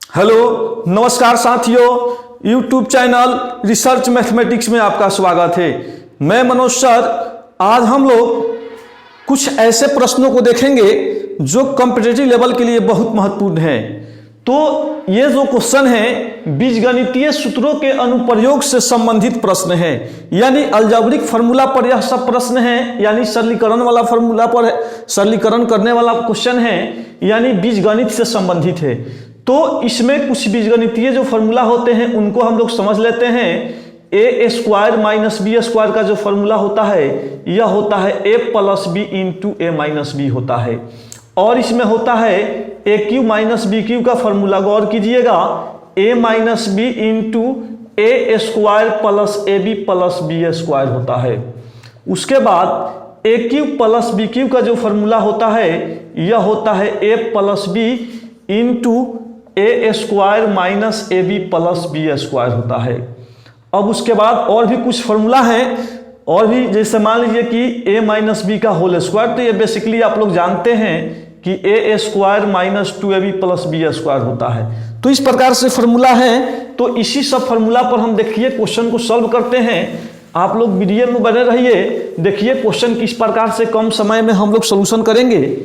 Hello नमस्कार साथियों, YouTube channel research mathematics में आपका स्वागत है। मैं मनोज सर। आज हम लोग कुछ ऐसे प्रश्नों को देखेंगे जो कॉम्पिटिटिव लेवल के लिए बहुत महत्वपूर्ण है। तो ये जो क्वेश्चन है बीजगणितीय सूत्रों के अनुप्रयोग से संबंधित प्रश्न है, यानी अलजेब्रिक फार्मूला पर यह सब प्रश्न है, यानी सरलीकरण वाला फार्मूला पर सरलीकरण करने वाला क्वेश्चन है, यानी बीजगणित से संबंधित है। तो इसमें कुछ बीजगणितीय जो फार्मूला होते हैं उनको हम लोग समझ लेते हैं। A square minus b square का जो फार्मूला होता है यह होता है a plus b into a minus b होता है। और इसमें होता है a cube minus b cube का फार्मूला, गौर कीजिएगा, a minus b into a square plus a B square होता है। उसके बाद a cube plus b cube का जो फार्मूला होता है यह होता है a plus b into a square minus A B square होता है। अब उसके बाद और भी कुछ फार्मूला है, और भी जैसे मान लीजिए कि ए माइनस बी का होल स्क्वायर, तो ये बेसिकली आप लोग जानते हैं कि a square minus 2ab plus b square होता है। तो इस प्रकार से फार्मूला है। तो इसी सब फार्मूला पर हम देखिए क्वेश्चन को सॉल्व करते हैं। आप लोग वीडियो में बने रहिए, देखिए क्वेश्चन किस प्रकार से कम समय में हम लोग सोल्यूशन करेंगे।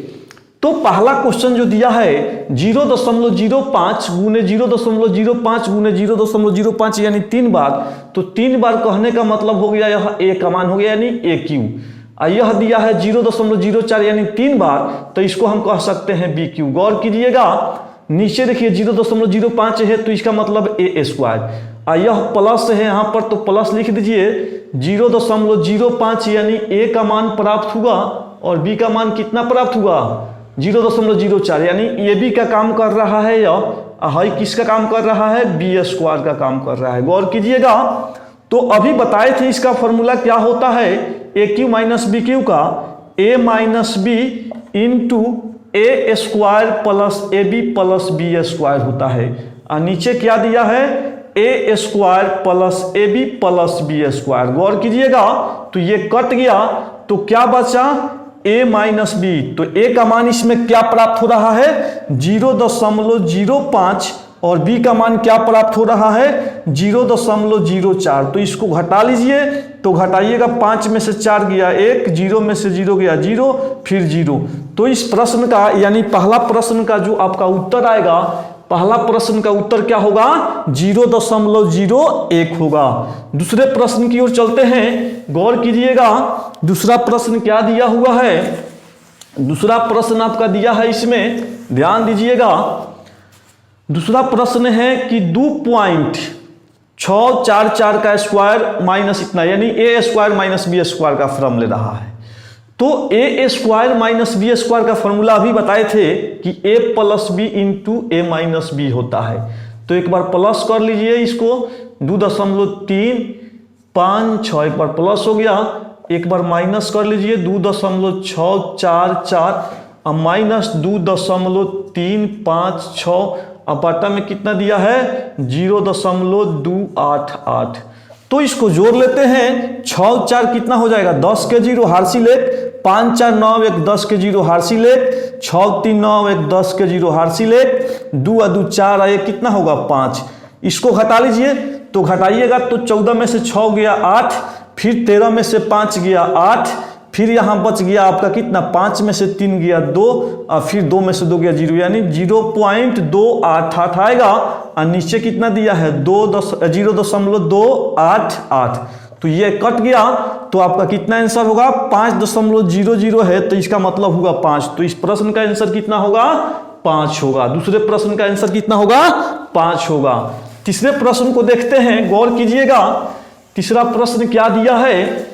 तो पहला क्वेश्चन जो दिया है 0.05 गुने 0.05 गुने 0.05 यानी 3 बार। तो 3 बार कहने का मतलब हो गया यह ए का मान हो गया, यानी ए क्यू। यह दिया है 0.04 यानी 3 बार, तो इसको हम कह सकते हैं बी क्यू। गौर कीजिएगा, नीचे देखिए 0.05 है तो इसका मतलब ए स्क्वायर। यह प्लस है यहाँ पर, तो प्लस लिख दीजिए 0.05 यानी ए का मान प्राप्त हुआ और बी का मान कितना प्राप्त हुआ 0.04, यानी ए बी का काम कर रहा है या हाई किसका काम कर रहा है, बी स्क्वायर का काम कर रहा है। गौर कीजिएगा, तो अभी बताए थे इसका फॉर्मूला क्या होता है, a cube minus b cube का a minus b into a square plus a B square होता है। और नीचे क्या दिया है, a square plus a B square. गौर कीजिएगा, तो ये कट गया, तो क्या बचा a माइनस बी। तो a का मान इसमें क्या प्राप्त हो रहा है 0.05 और b का मान क्या प्राप्त हो रहा है 0.04। तो इसको घटा लीजिए, तो घटाइएगा 5 में से 4 गया 1, 0 में से 0 गया 0, फिर 0। तो इस प्रश्न का यानी पहला प्रश्न का जो आपका उत्तर आएगा, पहला प्रश्न का उत्तर क्या होगा 0.01 होगा। दूसरे प्रश्न की ओर चलते हैं। गौर कीजिएगा, दूसरा प्रश्न क्या दिया हुआ है, दूसरा प्रश्न आपका दिया है, इसमें ध्यान दीजिएगा। दूसरा प्रश्न है कि 2.644 का स्क्वायर माइनस इतना, यानी ए स्क्वायर माइनस बी स्क्वायर का फॉर्म ले रहा है। तो ए स्क्वायर माइनस बी स्क्वायर का फॉर्मूला अभी बताए थे कि ए plus b into a minus b होता है। तो एक बार प्लस कर लीजिए इसको, 2.356, एक बार प्लस हो गया, एक बार माइनस कर लीजिए 2.644 और माइनस 2.356 और बटा में कितना दिया है 0.288। तो इसको जोड़ लेते हैं, 6 4 कितना हो जाएगा 10 के 0 हार्सिल 1, 5 4 9 1 10 के 0 हार्सिल 1, 6 3 9 1 10 के 0 हार्सिल 1, 2 2 4 1 कितना होगा 5। इसको घटा लीजिए, तो घटाइएगा तो 14 में से 6 गया 8, फिर 13 में से 5 गया 8, फिर यहाँ बच गया आपका कितना 5 में से 3 गया 2 और फिर 2 में से 2 गया 0, यानी 0.288 आएगा। और नीचे कितना दिया है 0.288। तो ये कट गया, तो आपका कितना आंसर होगा 5.00 है, तो इसका मतलब होगा 5। तो इस प्रश्न का आंसर कितना होगा 5 होगा। दूसरे प्रश्न का आंसर कितना होगा 5 होगा। तीसरे प्रश्न को देखते हैं। गौर कीजिएगा, तीसरा प्रश्न क्या दिया है,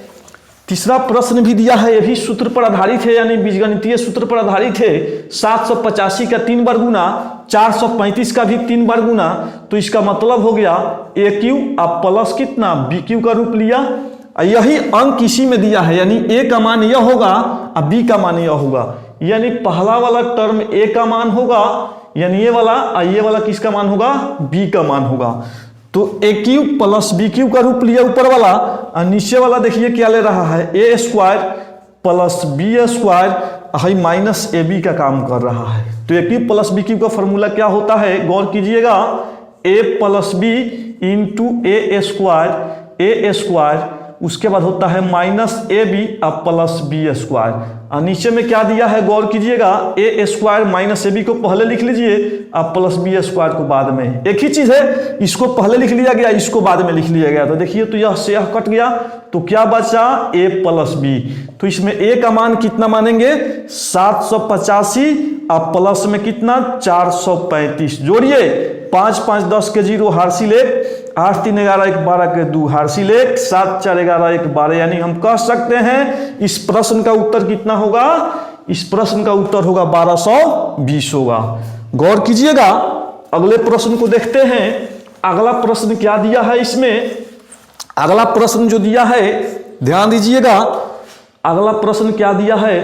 तीसरा प्रश्न भी दिया है, ये भी सूत्र पर आधारित है, यानी बीजगणितीय सूत्र पर आधारित है। 785 का 3 बार गुना, 435 का भी 3 बार गुना। तो इसका मतलब हो गया ए क्यू आप प्लस कितना बी क्यू का रूप लिया। यही अंक इसी में दिया है, यानी ए का मान यह होगा और बी का मान यह होगा। यानी पहला वाला टर्म ए का मान होगा, यानी ये वाला किसका मान होगा बी का मान होगा। तो ए क्यू प्लस बी क्यू का रूप लिया ऊपर वाला, और नीचे वाला देखिए क्या ले रहा है a square plus b square high minus A b का काम कर रहा है। तो a cube plus b cube का फॉर्मूला क्या होता है, गौर कीजिएगा, a plus b into a square, उसके बाद होता है माइनस ए बी अब प्लस बी स्क्वायर। और नीचे में क्या दिया है, गौर कीजिएगा, a square minus A b को पहले लिख लीजिए, अब प्लस बी स्क्वायर को बाद में। एक ही चीज है, इसको पहले लिख लिया गया, इसको बाद में लिख लिया गया। तो देखिए, तो यह से यह कट गया, तो क्या बचा, ए प्लस बी। तो इसमें ए का मान कितना मानेंगे, 785, अब प्लस में कितना, 435। जोड़िए, 5 5 10 के 0 हार्सिल 1, 8 3 11 1 12 के 2 हार्सिल 1, 7 4 11 1 12। यानी हम कह सकते हैं इस प्रश्न का उत्तर कितना होगा, इस प्रश्न का उत्तर होगा 1220 होगा। गौर कीजिएगा, अगले प्रश्न को देखते हैं। अगला प्रश्न क्या दिया है इसमें, अगला प्रश्न जो दिया है ध्यान दीजिएगा, अगला प्रश्न क्या दिया है,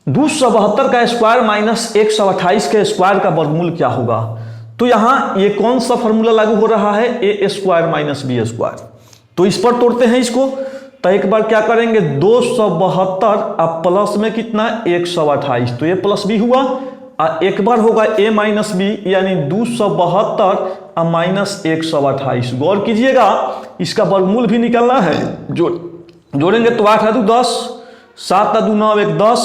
272 का स्क्वायर माइनस 128 के स्क्वायर का वर्गमूल क्या होगा। तो यहां ये कौन सा फॉर्मूला लागू हो रहा है, a square minus b square. तो इस पर तोड़ते हैं इसको। तो एक बार क्या करेंगे, 272 अब प्लस में कितना, 128, तो ए प्लस बी हुआ। और एक बार होगा ए माइनस बी, यानी 272 अब माइनस 128। गौर कीजिएगा, इसका वर्गमूल भी निकलना है। जोड़ेंगे तो 8 2 10, 7 2 9 1 10,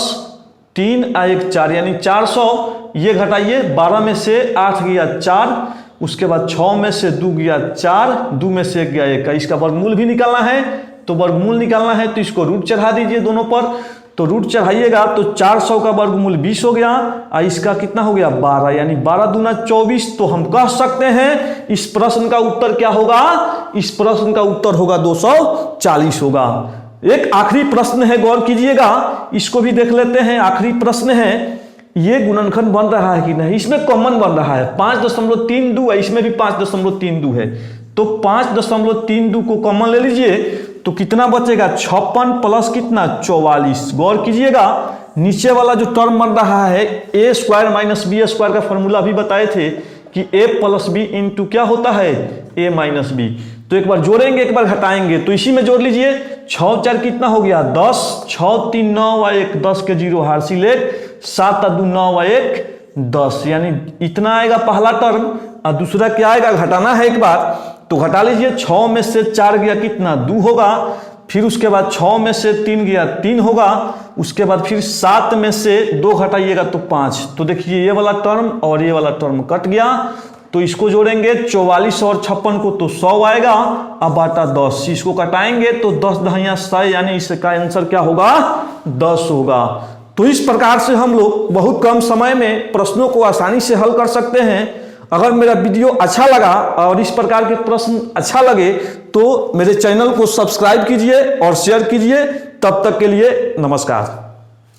3 1 4, यानी 400। ये घटाइए, 12 में से 8 गया 4, उसके बाद 6 में से 2 गया 4, 2 में से 1 गया 1। इसका वर्गमूल भी निकालना है। तो वर्गमूल निकालना है तो इसको रूट चढ़ा दीजिए दोनों पर। तो रूट चढ़ाइएगा तो 400 का वर्गमूल 20 हो गया, और इसका कितना हो गया, 12, यानी 12 दूना 24। तो हम कह सकते हैं इस प्रश्न का उत्तर क्या होगा, इस प्रश्न का उत्तर होगा 240 होगा। एक आखिरी प्रश्न है, गौर कीजिएगा, इसको भी देख लेते हैं। आखिरी प्रश्न है, ये गुणनखंड बन रहा है कि नहीं, इसमें कॉमन बन रहा है, 5.32 है, इसमें भी 5.32 है। तो 5.32 को कॉमन ले लीजिए, तो कितना बचेगा, 56 प्लस कितना, 44। गौर कीजिएगा, नीचे वाला जो टर्म बन रहा है, a square minus b square का फॉर्मूला भी बताए थे कि ए प्लस बी इंटू क्या होता है, ए माइनस बी। तो एक बार जोड़ेंगे, एक बार घटाएंगे, तो इसी में जोड़ लीजिए। 6 4 कितना हो गया, 10, 6 3 9 व 1 10 के 0 हार्सिल 1, 7 2 9 व 1 10, यानी इतना आएगा पहला टर्म। और दूसरा क्या आएगा, घटाना है एक बार, तो घटा लीजिए। 6 में से 4 गया कितना, 2 होगा। फिर उसके बाद 6 में से 3 गया 3 होगा। उसके बाद फिर 7 में से 2 घटाइएगा तो 5। तो देखिए, ये वाला टर्म और ये वाला टर्म कट गया। तो इसको जोड़ेंगे 44 और 56 को, तो 100 आएगा। अब बाटा 10, इसको कटाएंगे तो 10 दहिया 100, यानी इसका आंसर क्या होगा, 10 होगा। तो इस प्रकार से हम लोग बहुत कम समय में प्रश्नों को आसानी से हल कर सकते हैं। अगर मेरा वीडियो अच्छा लगा और इस प्रकार के प्रश्न अच्छा लगे तो मेरे चैनल को सब्सक्राइब कीजिए और शेयर कीजिए। तब तक के लिए नमस्कार।